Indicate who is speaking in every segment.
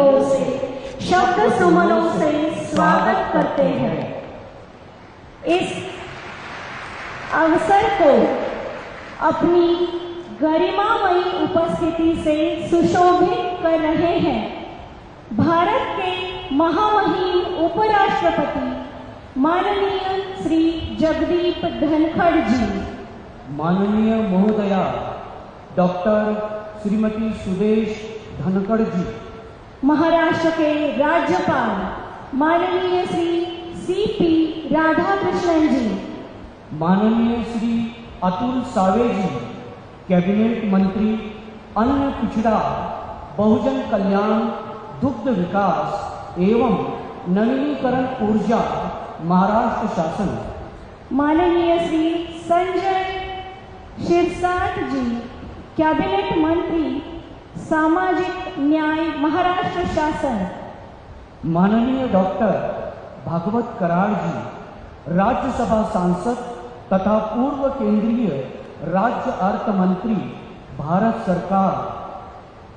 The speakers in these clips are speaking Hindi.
Speaker 1: ओर से शब्द सुमनों से स्वागत करते हैं। इस अवसर को अपनी गरिमामयी उपस्थिति से सुशोभित कर रहे हैं भारत के महामहिम उपराष्ट्रपति माननीय श्री जगदीप धनखड़ जी,
Speaker 2: माननीय महोदया डॉक्टर श्रीमती सुदेश धनखड़ जी,
Speaker 1: महाराष्ट्र के राज्यपाल माननीय श्री सीपी राधाकृष्णन जी,
Speaker 2: माननीय श्री अतुल सावे जी, कैबिनेट मंत्री अन्न पिछड़ा बहुजन कल्याण दुग्ध विकास एवं नवीनीकरण ऊर्जा महाराष्ट्र शासन,
Speaker 1: माननीय श्री संजय शिरसाट जी, कैबिनेट मंत्री सामाजिक न्याय महाराष्ट्र शासन,
Speaker 2: माननीय डॉक्टर भागवत कराड़ जी, राज्यसभा सांसद तथा पूर्व केंद्रीय राज्य अर्थ मंत्री भारत सरकार,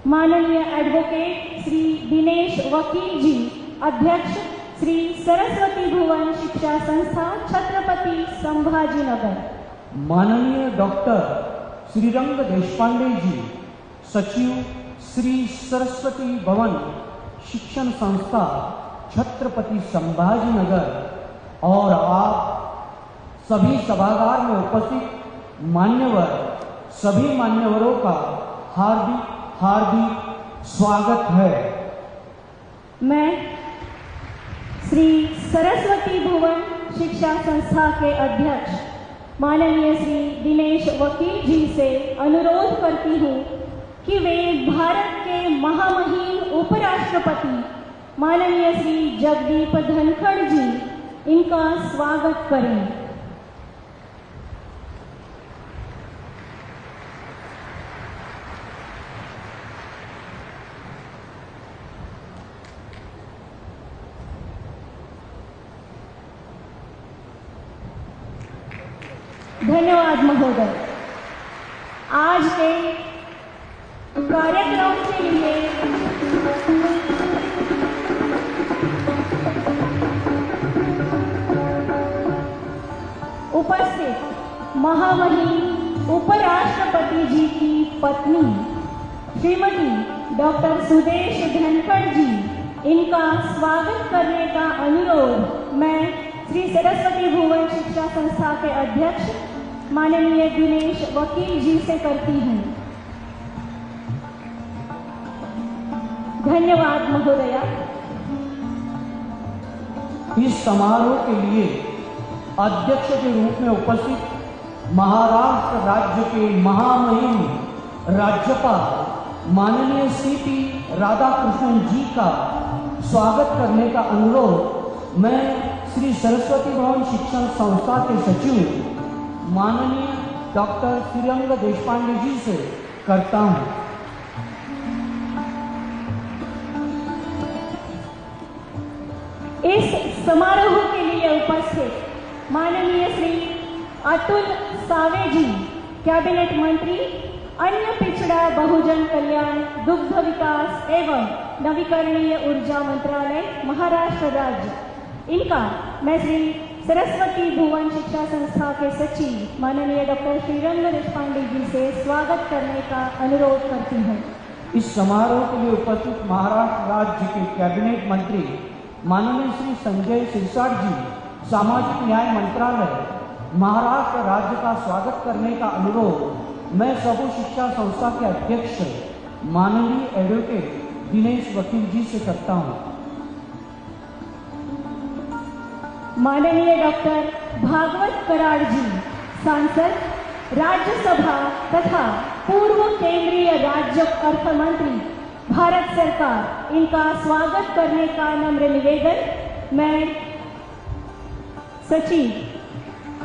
Speaker 1: माननीय एडवोकेट श्री दिनेश वकील जी, अध्यक्ष श्री सरस्वती भुवन शिक्षा संस्था छत्रपति संभाजीनगर,
Speaker 2: माननीय डॉक्टर श्रीरंग देशपांडे जी, सचिव श्री सरस्वती भवन शिक्षण संस्था छत्रपति संभाजीनगर, और आप सभी सभागार में उपस्थित मान्यवर, सभी मान्यवरों का हार्दिक हार्दिक स्वागत है।
Speaker 1: मैं श्री सरस्वती भुवन शिक्षा संस्था के अध्यक्ष माननीय श्री दिनेश वकील जी से अनुरोध करती हूँ कि वे भारत के महामहिम उपराष्ट्रपति माननीय श्री जगदीप धनखड़ जी इनका स्वागत करें। धन्यवाद महोदय। आज के कार्यक्रम के लिए उपस्थित महामहिम उपराष्ट्रपति जी की पत्नी श्रीमती डॉक्टर सुदेश धनखड़ जी, इनका स्वागत करने का अनुरोध मैं श्री सरस्वती भुवन शिक्षा संस्था के अध्यक्ष माननीय दिनेश वकील जी से करती हूँ। धन्यवाद महोदया।
Speaker 2: इस समारोह के लिए अध्यक्ष के रूप में उपस्थित महाराष्ट्र राज्य के महामहिम राज्यपाल माननीय सीपी राधाकृष्णन जी का स्वागत करने का अनुरोध मैं श्री सरस्वती भवन शिक्षण संस्था के सचिव माननीय डॉक्टर श्रीरंग देशपांडे जी से करता हूं।
Speaker 1: इस समारोह के लिए उपस्थित माननीय श्री अतुल सावे जी, कैबिनेट मंत्री अन्न पिछड़ा बहुजन कल्याण दुग्ध विकास एवं नवीकरणीय ऊर्जा मंत्रालय महाराष्ट्र राज्य, इनका मैं श्री सरस्वती भुवन शिक्षा संस्था के सचिव माननीय डॉक्टर श्रीरंग देशपांडे जी से स्वागत करने का अनुरोध करती हूँ।
Speaker 2: इस समारोह के लिए उपस्थित महाराष्ट्र राज्य के कैबिनेट मंत्री माननीय श्री संजय शिरसाट जी, सामाजिक न्याय मंत्रालय महाराष्ट्र राज्य का स्वागत करने का अनुरोध मैं सबू शिक्षा संस्था के अध्यक्ष माननीय एडवोकेट दिनेश वकील जी से करता हूँ।
Speaker 1: माननीय डॉक्टर भागवत कराड़ जी, सांसद, राज्यसभा तथा पूर्व केंद्रीय राज्य अर्थ मंत्री भारत सरकार, इनका स्वागत करने का नम्र निवेदन मैं सचिव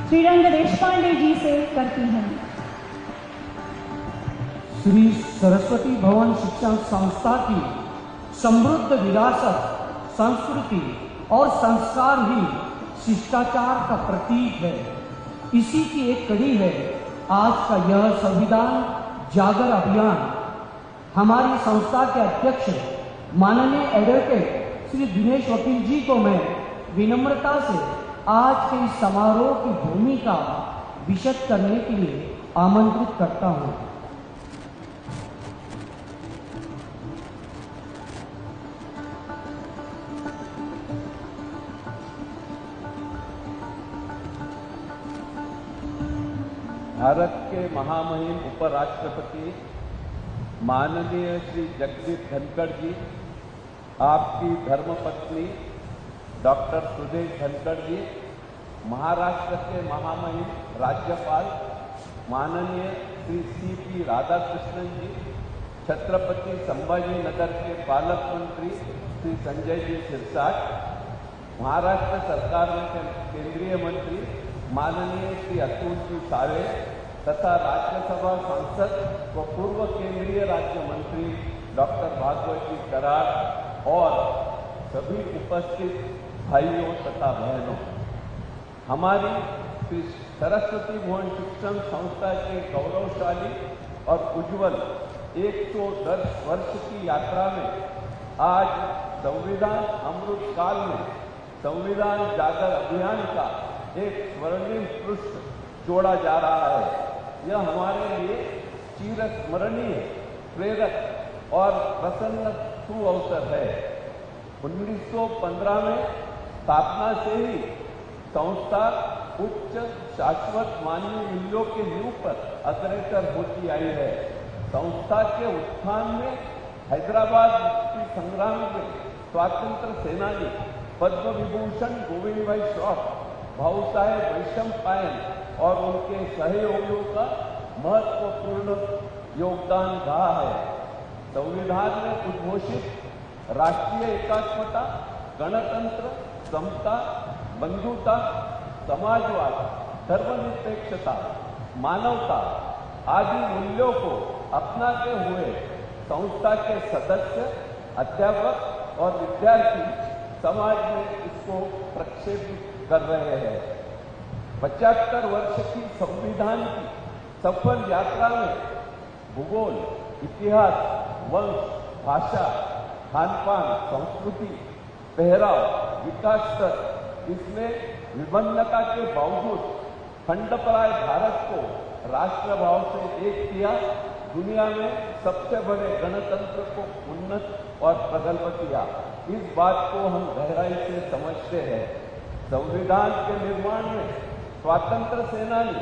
Speaker 1: श्रीरंग देशपांडे जी से करती हूँ।
Speaker 2: श्री सरस्वती भवन शिक्षण संस्था की समृद्ध विरासत, संस्कृति और संस्कार ही शिष्टाचार का प्रतीक है। इसी की एक कड़ी है आज का यह संविधान जागर अभियान। हमारी संस्था के अध्यक्ष माननीय एडवोकेट श्री दिनेश वकील जी को मैं विनम्रता से आज के इस समारोह की भूमिका विशद करने के लिए आमंत्रित करता हूं।
Speaker 3: भारत के महामहिम उपराष्ट्रपति माननीय श्री जगदीप धनखड़ जी, आपकी धर्मपत्नी डॉक्टर सुदेश धनखड़ जी, महाराष्ट्र के महामहिम राज्यपाल माननीय श्री CP राधाकृष्णन जी, छत्रपति संभाजी नगर के पालक मंत्री श्री संजय जी सिरसाट, महाराष्ट्र सरकार के केंद्रीय मंत्री माननीय श्री अतुल जी सावे तथा राज्यसभा सांसद व पूर्व केंद्रीय राज्य मंत्री डॉक्टर भागवत जी कराड़ और सभी उपस्थित भाइयों तथा बहनों, हमारी श्री सरस्वती भुवन शिक्षण संस्था के गौरवशाली और उज्जवल 110 वर्ष की यात्रा में आज संविधान अमृत काल में संविधान जागर अभियान का एक स्वर्णिम पृष्ठ जोड़ा जा रहा है। यह हमारे लिए चिरस्मरणीय, प्रेरक और प्रसन्न सुअवसर है। 1915 में स्थापना से ही संस्था उच्च शाश्वत मानवीय मूल्यों के नींव पर अग्रसर होती आई है। संस्था के उत्थान में हैदराबाद मुक्ति संग्राम के स्वतंत्र सेनानी पद्म विभूषण गोविंद भाई श्रॉफ, भाऊ साहेब वैशंपायन और उनके सहयोगियों का महत्वपूर्ण योगदान रहा है। संविधान में उद्घोषित राष्ट्रीय एकात्मता, गणतंत्र, समता, बंधुता, समाजवाद, धर्मनिरपेक्षता, मानवता आदि मूल्यों को अपनाते हुए संस्था के सदस्य, अध्यापक और विद्यार्थी समाज में इसको प्रक्षेपित कर रहे हैं। 75 वर्ष की संविधान की सफल यात्रा में भूगोल, इतिहास, वंश, भाषा, खान-पान, संस्कृति, पहराव, विकास स्तर, इसमें विभिन्नता के बावजूद खंडपराय भारत को राष्ट्रभाव से एक किया, दुनिया में सबसे बड़े गणतंत्र को उन्नत और प्रगल्भ किया। इस बात को हम गहराई से समझते हैं। संविधान के निर्माण में स्वातंत्र सेनानी,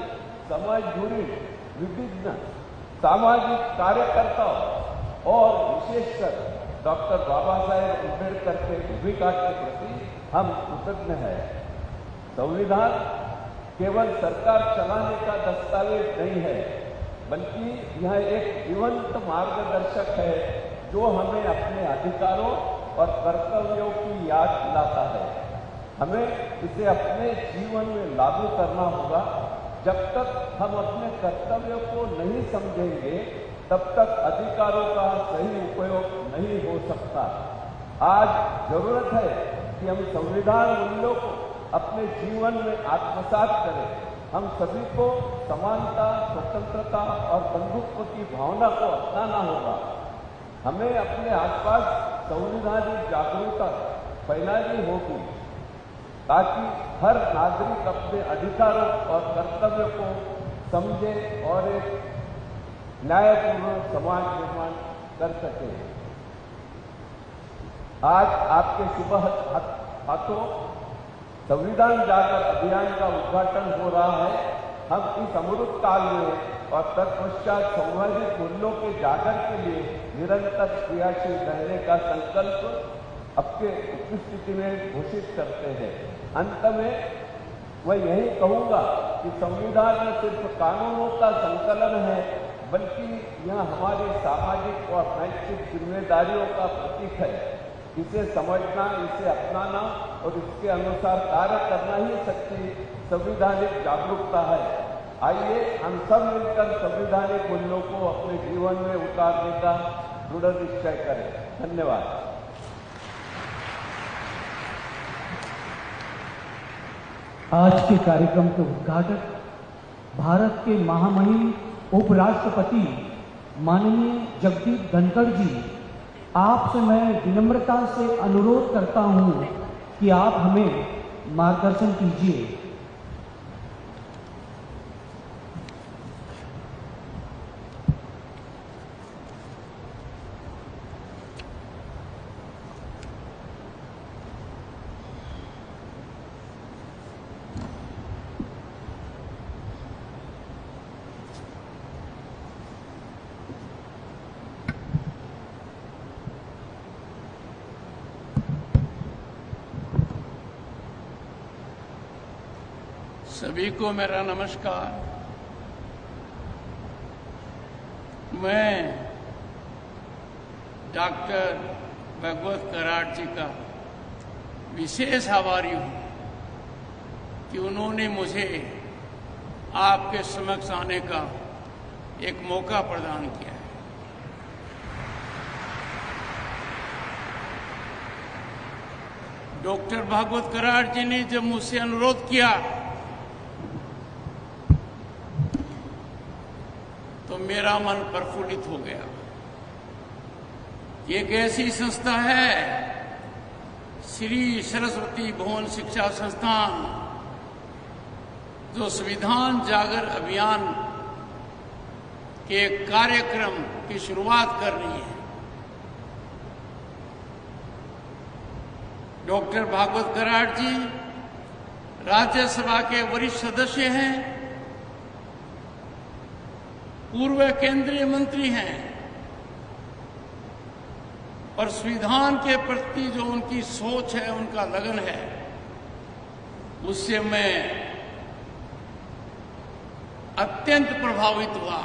Speaker 3: समाज जुड़ी विभिन्न सामाजिक कार्यकर्ताओं और विशेषकर डॉक्टर बाबा साहेब अम्बेडकर के भूमिका के प्रति हम कृतज्ञ हैं। संविधान केवल सरकार चलाने का दस्तावेज नहीं है, बल्कि यह एक जीवंत मार्गदर्शक है जो हमें अपने अधिकारों और कर्तव्यों की याद दिलाता है। हमें इसे अपने जीवन में लागू करना होगा। जब तक हम अपने कर्तव्यों को नहीं समझेंगे, तब तक अधिकारों का सही उपयोग नहीं हो सकता। आज जरूरत है कि हम संविधान मूल्यों को अपने जीवन में आत्मसात करें। हम सभी को समानता, स्वतंत्रता और बंधुत्व की भावना को अपनाना होगा। हमें अपने आसपास संविधानिक जागरूकता फैलानी होगी ताकि हर नागरिक अपने अधिकारों और कर्तव्यों को समझे और एक न्यायपूर्ण समाज निर्माण कर सके। आज आपके शुभ हाथों संविधान जागर अभियान का उद्घाटन हो रहा है। हम इस अमृत काल में और तत्पश्चात सामाजिक मूल्यों के जागर के लिए निरंतर क्रियाशील रहने का संकल्प आपके उपस्थिति में घोषित करते हैं। अंत में मैं यही कहूंगा कि संविधान न सिर्फ कानूनों का संकलन है, बल्कि यह हमारी सामाजिक और नैतिक जिम्मेदारियों का प्रतीक है। इसे समझना, इसे अपनाना और इसके अनुसार कार्य करना ही सच्ची संवैधानिक जागरूकता है। आइए हम सब मिलकर संवैधानिक मूल्यों को अपने जीवन में उतारने का दृढ़ निश्चय करें। धन्यवाद।
Speaker 2: आज के कार्यक्रम के उद्घाटक भारत के महामहिम उपराष्ट्रपति माननीय जगदीप धनखड़ जी आपसे मैं विनम्रता से अनुरोध करता हूं कि आप हमें मार्गदर्शन कीजिए।
Speaker 4: सभी को मेरा नमस्कार। मैं डॉक्टर भागवत कराड़ जी का विशेष आभारी हूं कि उन्होंने मुझे आपके समक्ष आने का एक मौका प्रदान किया है। डॉक्टर भागवत कराड़ जी ने जब मुझसे अनुरोध किया तो मेरा मन प्रफुल्लित हो गया। ये एक ऐसी संस्था है, श्री सरस्वती भुवन शिक्षा संस्थान, जो संविधान जागर अभियान के कार्यक्रम की शुरुआत कर रही है। डॉक्टर भागवत कराड़ जी राज्यसभा के वरिष्ठ सदस्य हैं, पूर्व केंद्रीय मंत्री हैं और संविधान के प्रति जो उनकी सोच है, उनका लगन है, उससे मैं अत्यंत प्रभावित हुआ।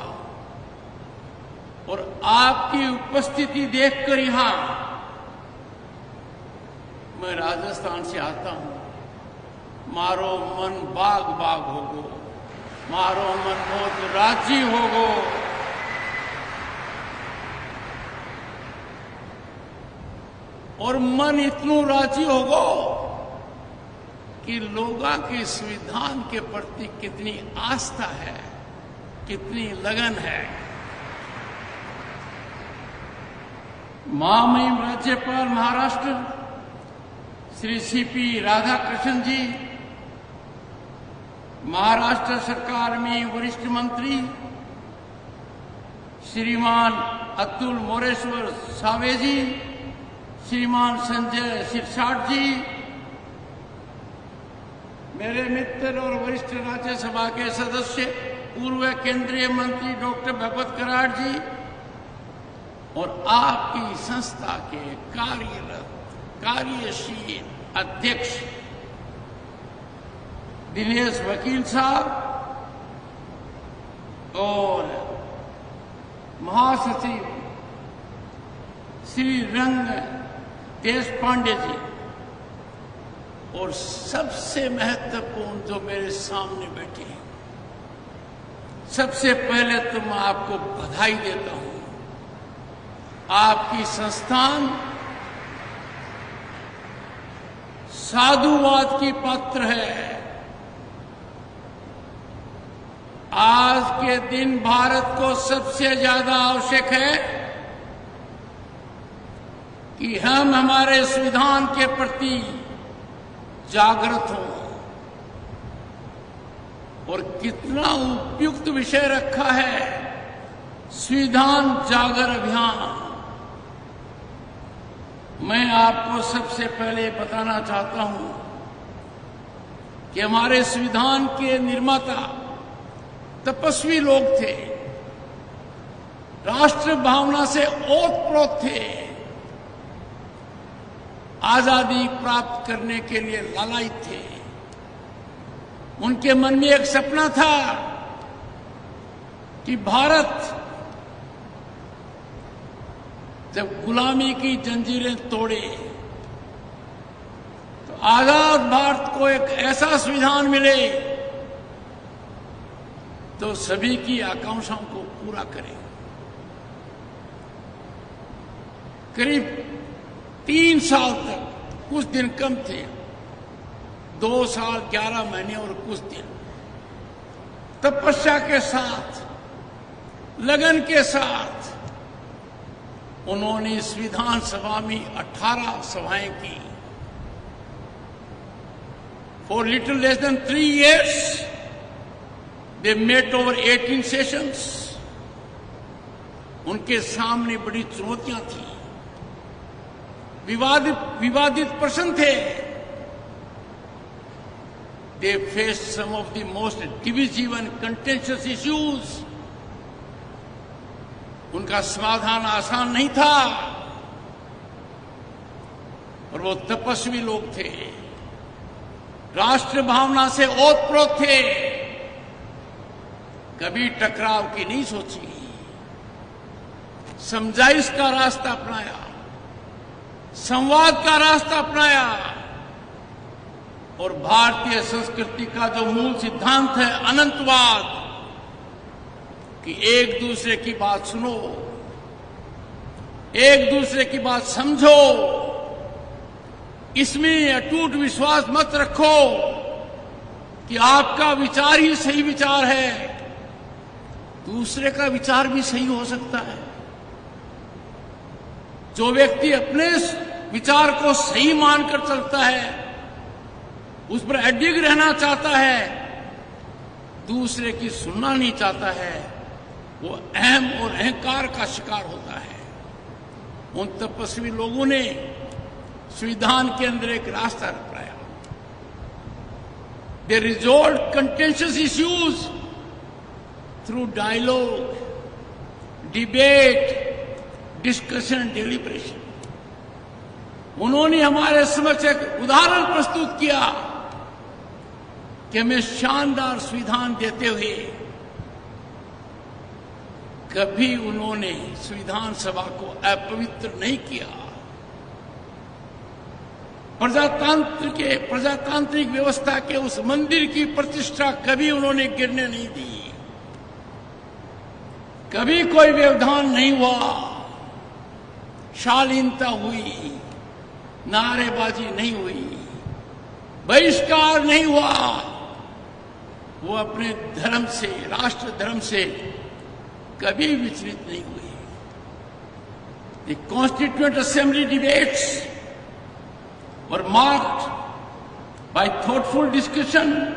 Speaker 4: और आपकी उपस्थिति देखकर यहां मैं राजस्थान से आता हूं, मारो मन बाग बाग होगो, मारो मन बहुत राजी होगो। और मन इतनो राजी होगो कि लोगों के संविधान के प्रति कितनी आस्था है, कितनी लगन है। महामहिम राज्यपाल महाराष्ट्र श्री सीपी राधाकृष्णन जी, महाराष्ट्र सरकार में वरिष्ठ मंत्री श्रीमान अतुल मोरेश्वर सावे जी, श्रीमान संजय सिरसाट जी, मेरे मित्र और वरिष्ठ राज्यसभा के सदस्य पूर्व केंद्रीय मंत्री डॉक्टर भागवत कराड़ जी और आपकी संस्था के कार्यशील अध्यक्ष दिनेश वकील साहब और महासचिव श्री रंग देशपांडे जी, और सबसे महत्वपूर्ण जो मेरे सामने बैठे हैं, सबसे पहले तो मैं आपको बधाई देता हूं। आपकी संस्थान साधुवाद की पात्र है। आज के दिन भारत को सबसे ज्यादा आवश्यक है कि हम हमारे संविधान के प्रति जागृत हों। और कितना उपयुक्त विषय रखा है, संविधान जागर अभियान। मैं आपको सबसे पहले बताना चाहता हूं कि हमारे संविधान के निर्माता तपस्वी लोग थे, राष्ट्र भावना से ओतप्रोत थे, आजादी प्राप्त करने के लिए लालायित थे। उनके मन में एक सपना था कि भारत जब गुलामी की जंजीरें तोड़े तो आजाद भारत को एक ऐसा संविधान मिले तो सभी की आकांक्षाओं को पूरा करे। करीब 3 साल तक, कुछ दिन कम थे, 2 साल 11 महीने और कुछ दिन तपस्या के साथ, लगन के साथ उन्होंने इस विधानसभा में 18 सभाएं की। For little less than 3 years, they met over 18 sessions. उनके सामने बड़ी चुनौतियां थी, विवादित प्रश्न थे। They faced some of the most divisive and contentious issues. उनका समाधान आसान नहीं था, और वो तपस्वी लोग थे, राष्ट्र भावना से ओतप्रोत थे, कभी टकराव की नहीं सोची, समझाइश का रास्ता अपनाया, संवाद का रास्ता अपनाया, और भारतीय संस्कृति का जो मूल सिद्धांत है अनंतवाद, कि एक दूसरे की बात सुनो, एक दूसरे की बात समझो, इसमें अटूट विश्वास मत रखो कि आपका विचार ही सही विचार है, दूसरे का विचार भी सही हो सकता है। जो व्यक्ति अपने विचार को सही मानकर चलता है, उस पर अडिग रहना चाहता है, दूसरे की सुनना नहीं चाहता है, वो अहम और अहंकार का शिकार होता है। उन तपस्वी लोगों ने संविधान के अंदर एक रास्ता अपनाया। They resolved contentious issues through dialogue, debate, discussion and deliberation. उन्होंने हमारे समक्ष एक उदाहरण प्रस्तुत किया कि हमें शानदार संविधान देते हुए कभी उन्होंने संविधान सभा को अपवित्र नहीं किया। प्रजातांत्रिक व्यवस्था के उस मंदिर की प्रतिष्ठा कभी उन्होंने गिरने नहीं दी, कभी कोई व्यवधान नहीं हुआ, शालीनता हुई, नारेबाजी नहीं हुई, बहिष्कार नहीं हुआ। वो अपने धर्म से, राष्ट्र धर्म से कभी विचलित नहीं हुई। The Constituent Assembly debates were marked by thoughtful discussion,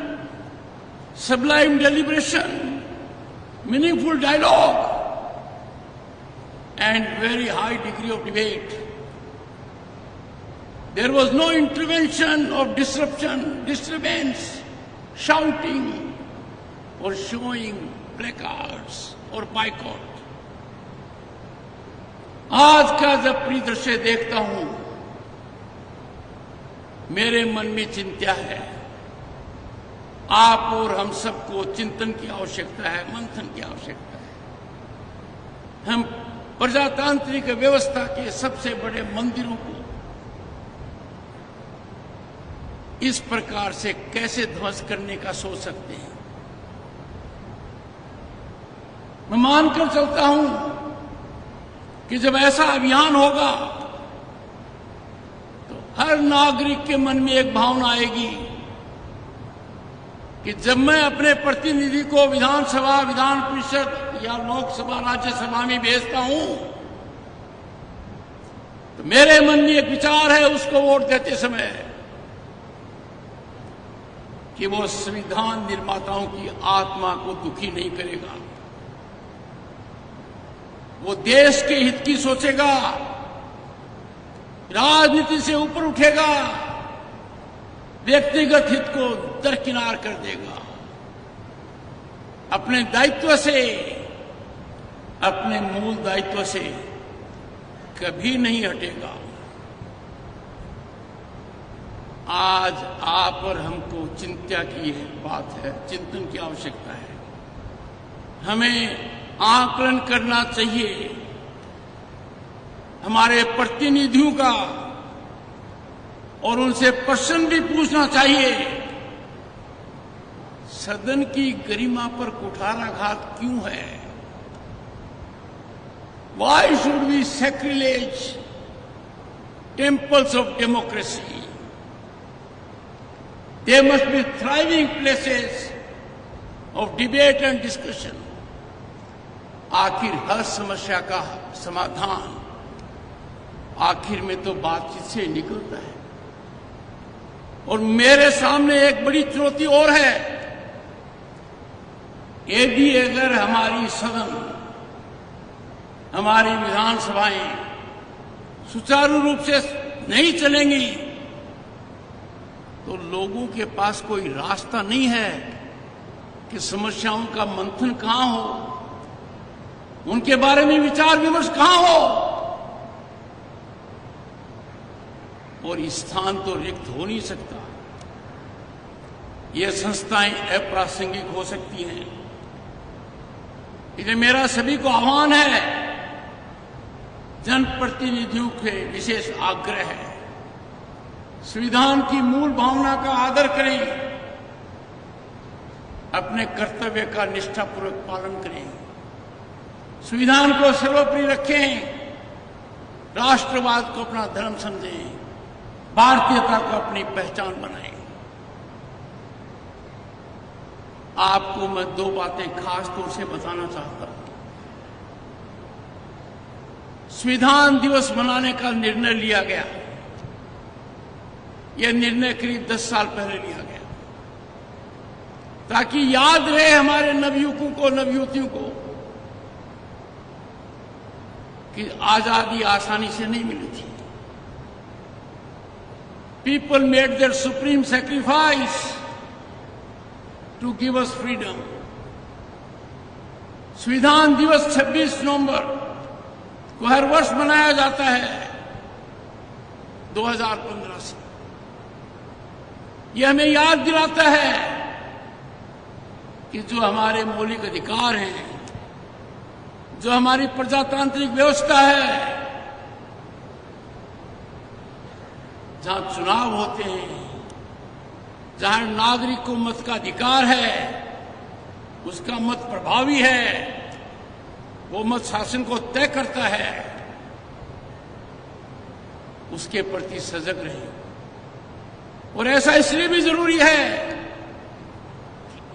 Speaker 4: sublime deliberation, meaningful dialogue, and very high degree of debate. There was no intervention of disturbance, shouting, or showing placards or boycott. आज का जब परिदृश्य देखता हूं, मेरे मन में चिंता है। आप और हम सबको चिंतन की आवश्यकता है, मंथन की आवश्यकता है। हम प्रजातांत्रिक व्यवस्था के सबसे बड़े मंदिरों को इस प्रकार से कैसे ध्वस्त करने का सोच सकते हैं। मैं मानकर चलता हूं कि जब ऐसा अभियान होगा तो हर नागरिक के मन में एक भावना आएगी कि जब मैं अपने प्रतिनिधि को विधानसभा, विधान परिषद या लोकसभा, राज्यसभा में भेजता हूं, तो मेरे मन में एक विचार है उसको वोट देते समय कि वो संविधान निर्माताओं की आत्मा को दुखी नहीं करेगा, वो देश के हित की सोचेगा, राजनीति से ऊपर उठेगा, व्यक्तिगत हित को दरकिनार कर देगा, अपने दायित्व से, अपने मूल दायित्व से कभी नहीं हटेगा। आज आप और हमको चिंता की बात है, चिंतन की आवश्यकता है। हमें आकलन करना चाहिए हमारे प्रतिनिधियों का, और उनसे प्रश्न भी पूछना चाहिए, सदन की गरिमा पर कुठाराघात क्यों है? Why should we sacrilege temples of democracy? They must be thriving places of debate and discussion. आखिर हर समस्या का समाधान आखिर में तो बातचीत से निकलता है। और मेरे सामने एक बड़ी चुनौती और है। यदि अगर हमारी सदन, हमारी विधानसभाएं सुचारू रूप से नहीं चलेंगी तो लोगों के पास कोई रास्ता नहीं है कि समस्याओं का मंथन कहां हो, उनके बारे में विचार विमर्श कहां हो। और स्थान तो रिक्त हो नहीं सकता। ये संस्थाएं अप्रासंगिक हो सकती हैं। इसलिए मेरा सभी को आह्वान है, जनप्रतिनिधियों के विशेष आग्रह है, संविधान की मूल भावना का आदर करें, अपने कर्तव्य का निष्ठापूर्वक पालन करें, संविधान को सर्वोपरि रखें, राष्ट्रवाद को अपना धर्म समझें, भारतीयता को अपनी पहचान बनाएं। आपको मैं दो बातें खास तौर से बताना चाहता हूं। संविधान दिवस मनाने का निर्णय लिया गया। यह निर्णय करीब 10 साल पहले लिया गया ताकि याद रहे हमारे नवयुवकों को, नवयुवतियों को कि आजादी आसानी से नहीं मिली थी। People made their supreme sacrifice to give us freedom. संविधान दिवस 26 नवंबर को हर वर्ष मनाया जाता है 2015 से। यह हमें याद दिलाता है कि जो हमारे मौलिक अधिकार हैं, जो हमारी प्रजातांत्रिक व्यवस्था है, जहां चुनाव होते हैं, जहां नागरिक को मत का अधिकार है, उसका मत प्रभावी है, वो मत शासन को तय करता है, उसके प्रति सजग रहे। और ऐसा इसलिए भी जरूरी है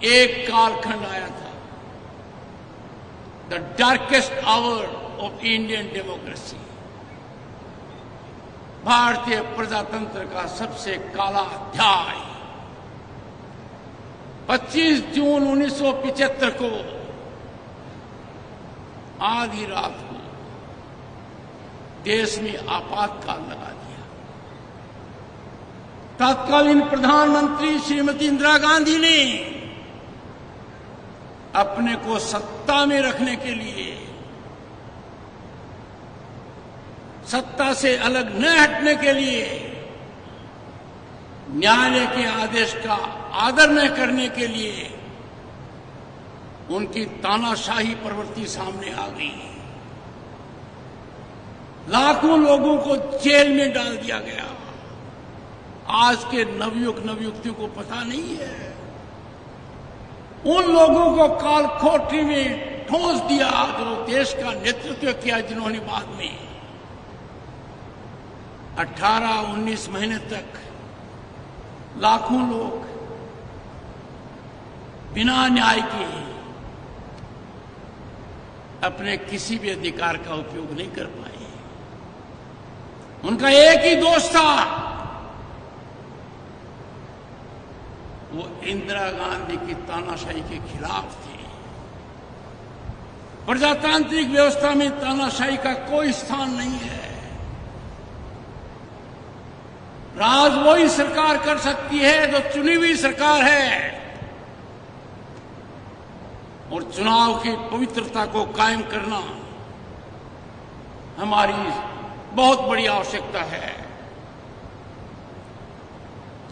Speaker 4: कि एक कालखंड आया था, the darkest hour of Indian democracy, भारतीय प्रजातंत्र का सबसे काला अध्याय। 25 जून 1975 को आधी रात को देश में आपातकाल लगा दिया। तत्कालीन प्रधानमंत्री श्रीमती इंदिरा गांधी ने अपने को सत्ता में रखने के लिए, सत्ता से अलग न हटने के लिए, न्यायालय के आदेश का आदर न करने के लिए उनकी तानाशाही प्रवृत्ति सामने आ गई। लाखों लोगों को जेल में डाल दिया गया। आज के नवयुवक नवयुवतियों को पता नहीं है। उन लोगों को काल कोठरी में ठोंस दिया जो देश का नेतृत्व किया, जिन्होंने बाद में 18-19 महीने तक लाखों लोग बिना न्याय के अपने किसी भी अधिकार का उपयोग नहीं कर पाए। उनका एक ही दोष था, वो इंदिरा गांधी की तानाशाही के खिलाफ थे। प्रजातांत्रिक व्यवस्था में तानाशाही का कोई स्थान नहीं है। राज वही सरकार कर सकती है जो चुनी हुई सरकार है, और चुनाव की पवित्रता को कायम करना हमारी बहुत बड़ी आवश्यकता है।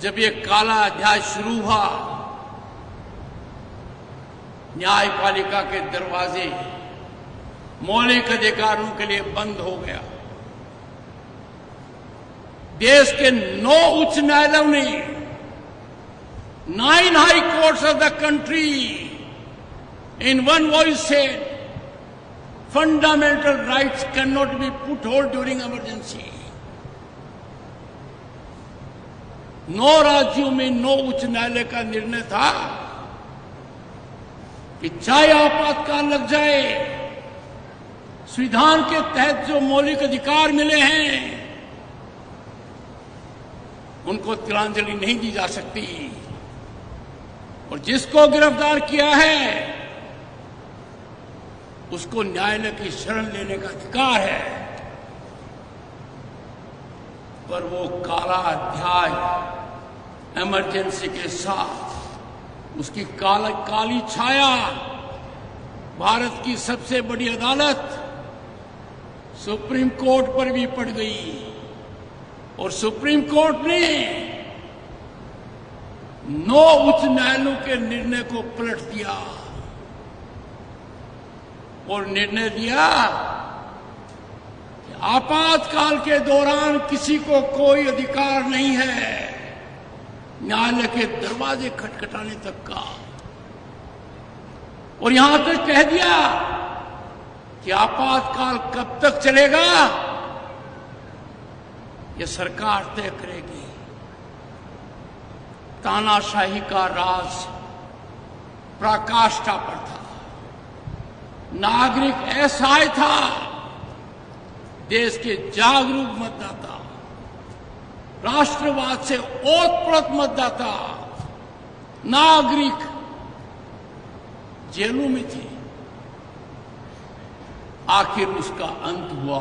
Speaker 4: जब ये काला अध्याय शुरू हुआ, न्यायपालिका के दरवाजे मौलिक अधिकारों के लिए बंद हो गया। देश के 9 उच्च न्यायालयों ने, 9 high courts of the country in one voice said, fundamental rights cannot be put hold during emergency. 9 राज्यों में 9 उच्च न्यायालय का निर्णय था कि चाहे आपातकाल लग जाए, संविधान के तहत जो मौलिक अधिकार मिले हैं उनको तिलांजलि नहीं दी जा सकती। और जिसको गिरफ्तार किया है उसको न्यायालय की शरण लेने का अधिकार है, पर वो काला अध्याय इमरजेंसी के साथ उसकी काली छाया भारत की सबसे बड़ी अदालत सुप्रीम कोर्ट पर भी पड़ गई और सुप्रीम कोर्ट ने 9 उच्च न्यायालयों के निर्णय को पलट दिया और निर्णय दिया कि आपातकाल के दौरान किसी को कोई अधिकार नहीं है न्यायालय के दरवाजे खटखटाने तक का। और यहां तक कह दिया कि आपातकाल कब तक चलेगा ये सरकार तय करेगी। तानाशाही का राज पराकाष्ठा पर था। नागरिक असहाय था। देश के जागरूक मतदाता, राष्ट्रवाद से ओतप्रोत मतदाता, नागरिक जेलों में थे। आखिर उसका अंत हुआ।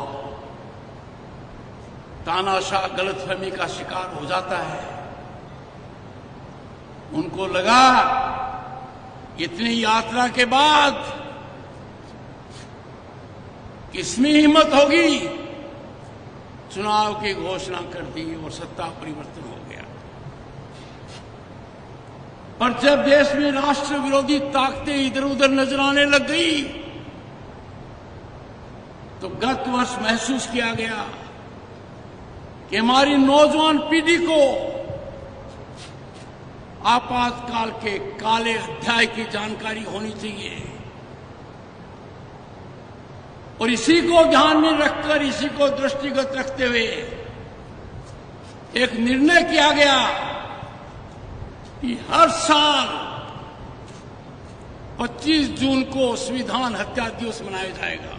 Speaker 4: तानाशाह गलतफहमी का शिकार हो जाता है। उनको लगा इतनी यात्रा के बाद किसमें हिम्मत होगी, चुनाव की घोषणा कर दी और सत्ता परिवर्तन हो गया। पर जब देश में राष्ट्र विरोधी ताकतें इधर उधर नजर आने लग गई तो गत वर्ष महसूस किया गया कि हमारी नौजवान पीढ़ी को आपातकाल के काले अध्याय की जानकारी होनी चाहिए। और इसी को ध्यान में रखकर, इसी को दृष्टिगत रखते हुए एक निर्णय किया गया कि हर साल 25 जून को संविधान हत्या दिवस मनाया जाएगा।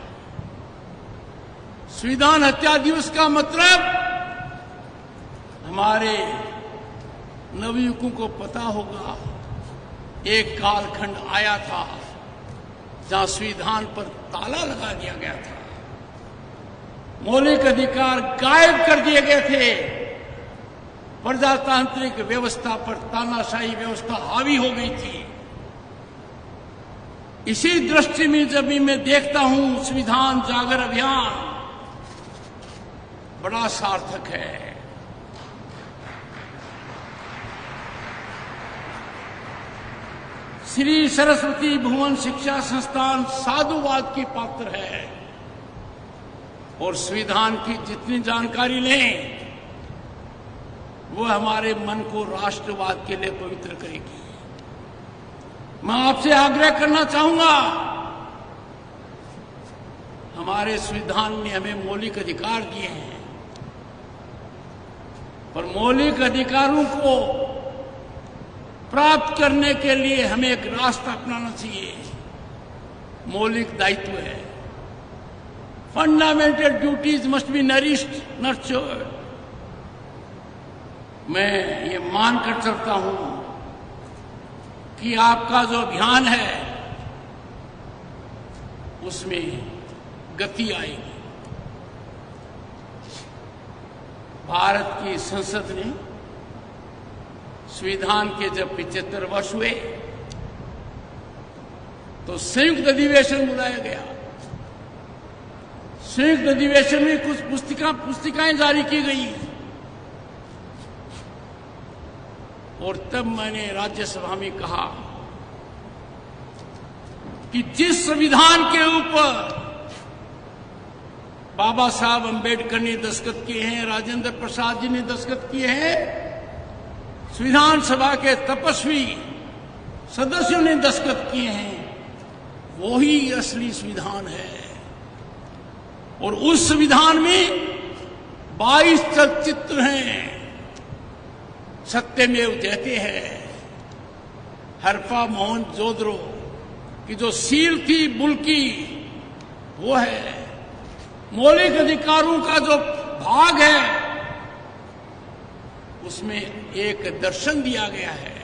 Speaker 4: संविधान हत्या दिवस का मतलब हमारे नवयुवकों को पता होगा, एक कालखंड आया था जहां संविधान पर ताला लगा दिया गया था, मौलिक अधिकार गायब कर दिए गए थे, प्रजातांत्रिक व्यवस्था पर तानाशाही व्यवस्था हावी हो गई थी। इसी दृष्टि में जब भी मैं देखता हूं संविधान जागर अभियान बड़ा सार्थक है। श्री सरस्वती भुवन शिक्षा संस्थान साधुवाद की पात्र है और संविधान की जितनी जानकारी लें वो हमारे मन को राष्ट्रवाद के लिए पवित्र करेगी। मैं आपसे आग्रह करना चाहूंगा, हमारे संविधान ने हमें मौलिक अधिकार दिए हैं, पर मौलिक अधिकारों को प्राप्त करने के लिए हमें एक रास्ता अपनाना चाहिए। मौलिक दायित्व है। Fundamental duties must be nourished, nurtured. मैं ये मानकर चलता हूं कि आपका जो अभियान है उसमें गति आएगी। भारत की संसद ने संविधान के जब 75 वर्ष हुए तो संयुक्त अधिवेशन बुलाया गया। संयुक्त अधिवेशन में कुछ पुस्तिकाएं जारी की गई और तब मैंने राज्यसभा में कहा कि जिस संविधान के ऊपर बाबा साहब अंबेडकर ने दस्तखत किए हैं, राजेंद्र प्रसाद जी ने दस्तखत किए हैं, संविधान सभा के तपस्वी सदस्यों ने दस्तखत किए हैं, वो ही असली संविधान है। और उस संविधान में 22 चलचित्र हैं। सत्यमेव जयते है, हरफा मोहन जोदड़ो की जो सील थी बुल की वो है। मौलिक अधिकारों का जो भाग है उसमें एक दर्शन दिया गया है,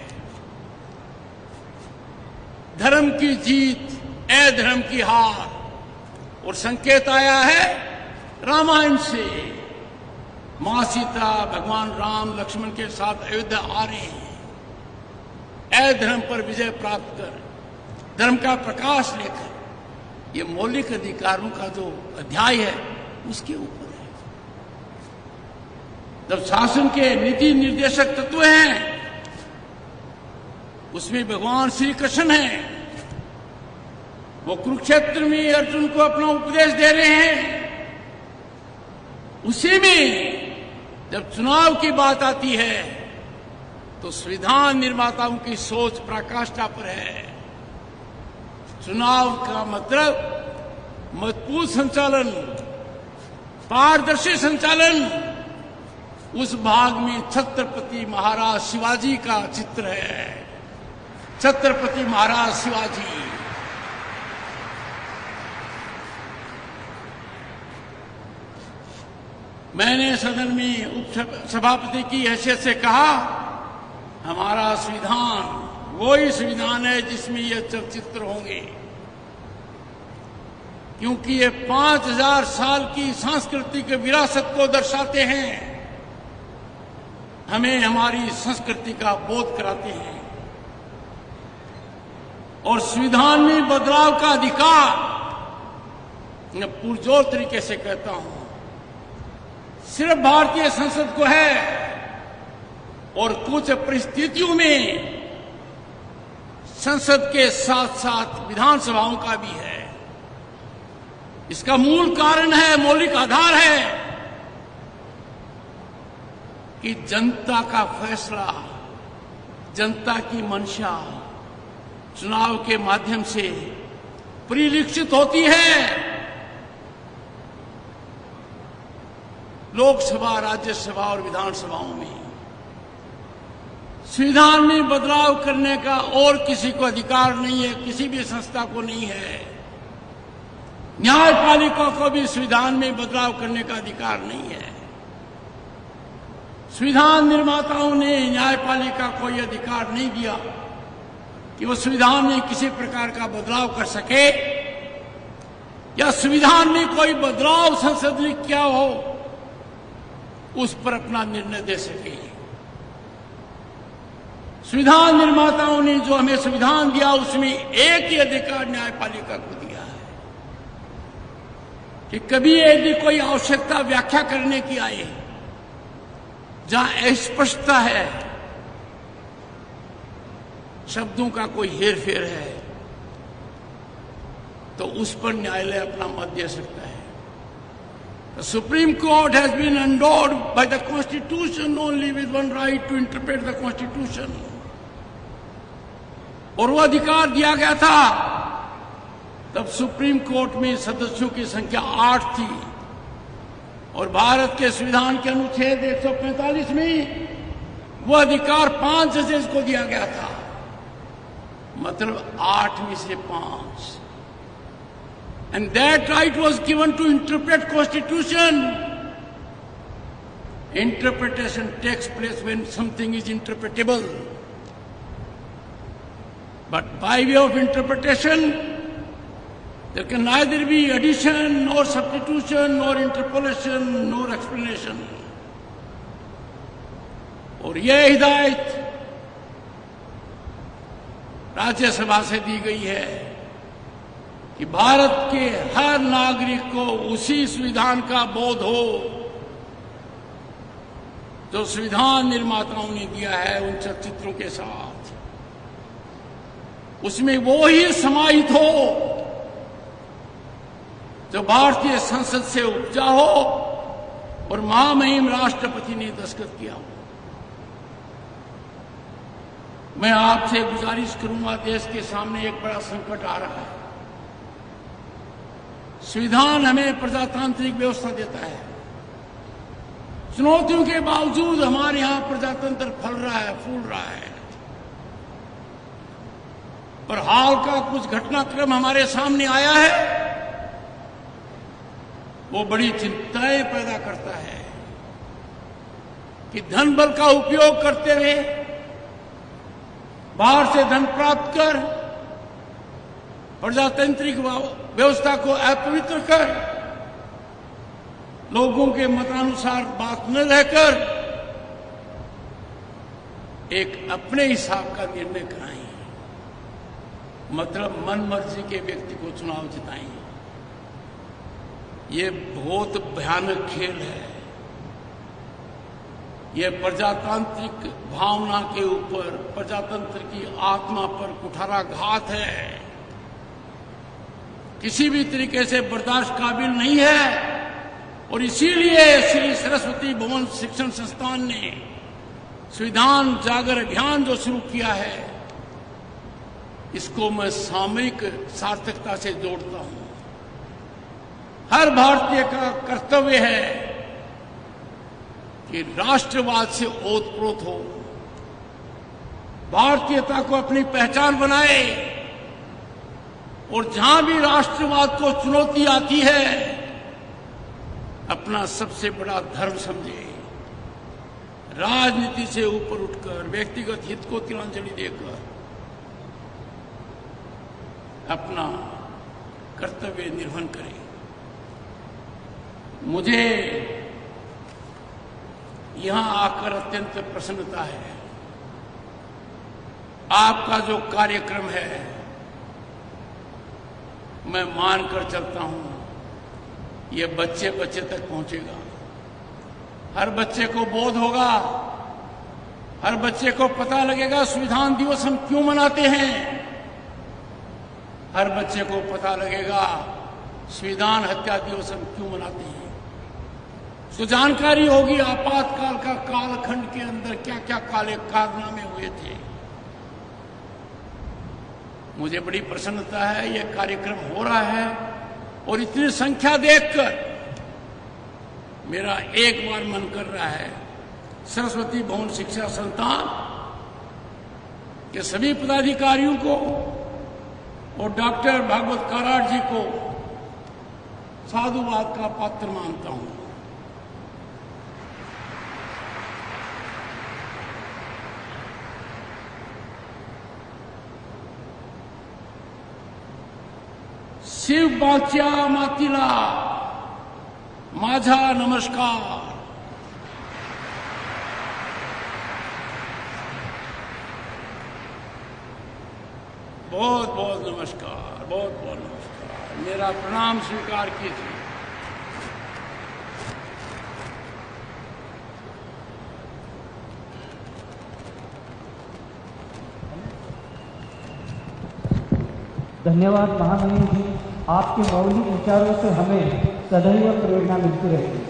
Speaker 4: धर्म की जीत, अधर्म की हार, और संकेत आया है रामायण से। मां सीता भगवान राम लक्ष्मण के साथ अयोध्या आ रहे हैं, अधर्म पर विजय प्राप्त कर, धर्म का प्रकाश लेकर। ये मौलिक अधिकारों का जो अध्याय है उसके ऊपर है। जब शासन के नीति निर्देशक तत्व हैं, उसमें भगवान श्री कृष्ण हैं, वो कुरुक्षेत्र में अर्जुन को अपना उपदेश दे रहे हैं। उसी में जब चुनाव की बात आती है तो संविधान निर्माताओं की सोच पराकाष्ठा पर है। चुनाव का मतलब मजबूत संचालन, पारदर्शी संचालन। उस भाग में छत्रपति महाराज शिवाजी का चित्र है। छत्रपति महाराज शिवाजी। मैंने सदन में उप सभापति की हैसियत से कहा, हमारा संविधान वही संविधान है जिसमें ये चलचित्र होंगे, क्योंकि ये 5000 साल की सांस्कृतिक विरासत को दर्शाते हैं, हमें हमारी संस्कृति का बोध कराते हैं। और संविधान में बदलाव का अधिकार, मैं पुरजोर तरीके से कहता हूं, सिर्फ भारतीय संसद को है और कुछ परिस्थितियों में संसद के साथ साथ विधानसभाओं का भी है। इसका मूल कारण है, मौलिक आधार है कि जनता का फैसला, जनता की मंशा चुनाव के माध्यम से परिलक्षित होती है। लोकसभा, राज्यसभा और विधानसभाओं में संविधान में बदलाव करने का और किसी को अधिकार नहीं है, किसी भी संस्था को नहीं है। न्यायपालिका को भी संविधान में बदलाव करने का अधिकार नहीं है। संविधान निर्माताओं ने न्यायपालिका को यह अधिकार नहीं दिया कि वो संविधान में किसी प्रकार का बदलाव कर सके या संविधान में कोई बदलाव संसद ने किया हो उस पर अपना निर्णय दे सके। संविधान निर्माताओं ने जो हमें संविधान दिया उसमें एक ही अधिकार न्यायपालिका को दिया है कि कभी यदि कोई आवश्यकता व्याख्या करने की आए जहां अस्पष्टता है, शब्दों का कोई हेरफेर है, तो उस पर न्यायालय अपना मत दे सकता है। The Supreme Court has been endowed by the Constitution only with one right to interpret the Constitution. और वो अधिकार दिया गया था तब सुप्रीम कोर्ट में सदस्यों की संख्या 8 थी और भारत के संविधान के अनुच्छेद 145 में वो अधिकार 5 जजेस को दिया गया था, मतलब 8 में से 5। And that right was given to interpret Constitution. Interpretation takes place when something is interpretable. But by way of interpretation, there can neither be addition, nor substitution, nor interpolation, nor explanation. और यह हिदायत राज्यसभा से दी गई है कि भारत के हर नागरिक को उसी संविधान का बोध हो जो संविधान निर्माताओं ने दिया है उन चलचित्रों के साथ। उसमें वो ही समाहित हो जो भारतीय संसद से उपजा हो और महामहिम राष्ट्रपति ने दस्तखत किया हो। मैं आपसे गुजारिश करूंगा, देश के सामने एक बड़ा संकट आ रहा है। संविधान हमें प्रजातांत्रिक व्यवस्था देता है, चुनौतियों के बावजूद हमारे यहां प्रजातंत्र फल रहा है, फूल रहा है। पर हाल का कुछ घटनाक्रम हमारे सामने आया है, वो बड़ी चिंताएं पैदा करता है। कि धन बल का उपयोग करते हुए बाहर से धन प्राप्त कर प्रजातांत्रिक व्यवस्था को अपवित्र कर लोगों के मतानुसार बात न रहकर एक अपने हिसाब का निर्णय कराएं, मतलब मन मर्जी के व्यक्ति को चुनाव जिताएं। ये बहुत भयानक खेल है। ये प्रजातांत्रिक भावना के ऊपर, प्रजातंत्र की आत्मा पर कुठाराघात है, किसी भी तरीके से बर्दाश्त काबिल नहीं है। और इसीलिए श्री सरस्वती भुवन शिक्षण संस्थान ने संविधान जागर अभियान जो शुरू किया है, इसको मैं सामयिक सार्थकता से जोड़ता हूं। हर भारतीय का कर्तव्य है कि राष्ट्रवाद से ओतप्रोत हो, भारतीयता को अपनी पहचान बनाए और जहां भी राष्ट्रवाद को चुनौती आती है अपना सबसे बड़ा धर्म समझे, राजनीति से ऊपर उठकर व्यक्तिगत हित को तिलांजलि देकर अपना कर्तव्य निर्वहन करें। मुझे यहां आकर अत्यंत प्रसन्नता है। आपका जो कार्यक्रम है मैं मानकर चलता हूं ये बच्चे बच्चे तक पहुंचेगा। हर बच्चे को बोध होगा, हर बच्चे को पता लगेगा संविधान दिवस हम क्यों मनाते हैं, हर बच्चे को पता लगेगा संविधान हत्या दिवस हम क्यों मनाते हैं। तो जानकारी होगी आपातकाल का कालखंड के अंदर क्या क्या काले कारनामे हुए थे। मुझे बड़ी प्रसन्नता है यह कार्यक्रम हो रहा है और इतनी संख्या देखकर मेरा एक बार मन कर रहा है सरस्वती भुवन शिक्षा संस्थान के सभी पदाधिकारियों को और डॉक्टर भागवत कराड़ जी को साधुवाद का पात्र मानता हूं। शिव बाच्या मातीला माझा नमस्कार। बहुत बहुत नमस्कार, बहुत बहुत नमस्कार। मेरा प्रणाम स्वीकार कीजिए।
Speaker 2: धन्यवाद महामहिम जी, आपके मौलिक विचारों से हमें सदैव प्रेरणा मिलती रहेगी।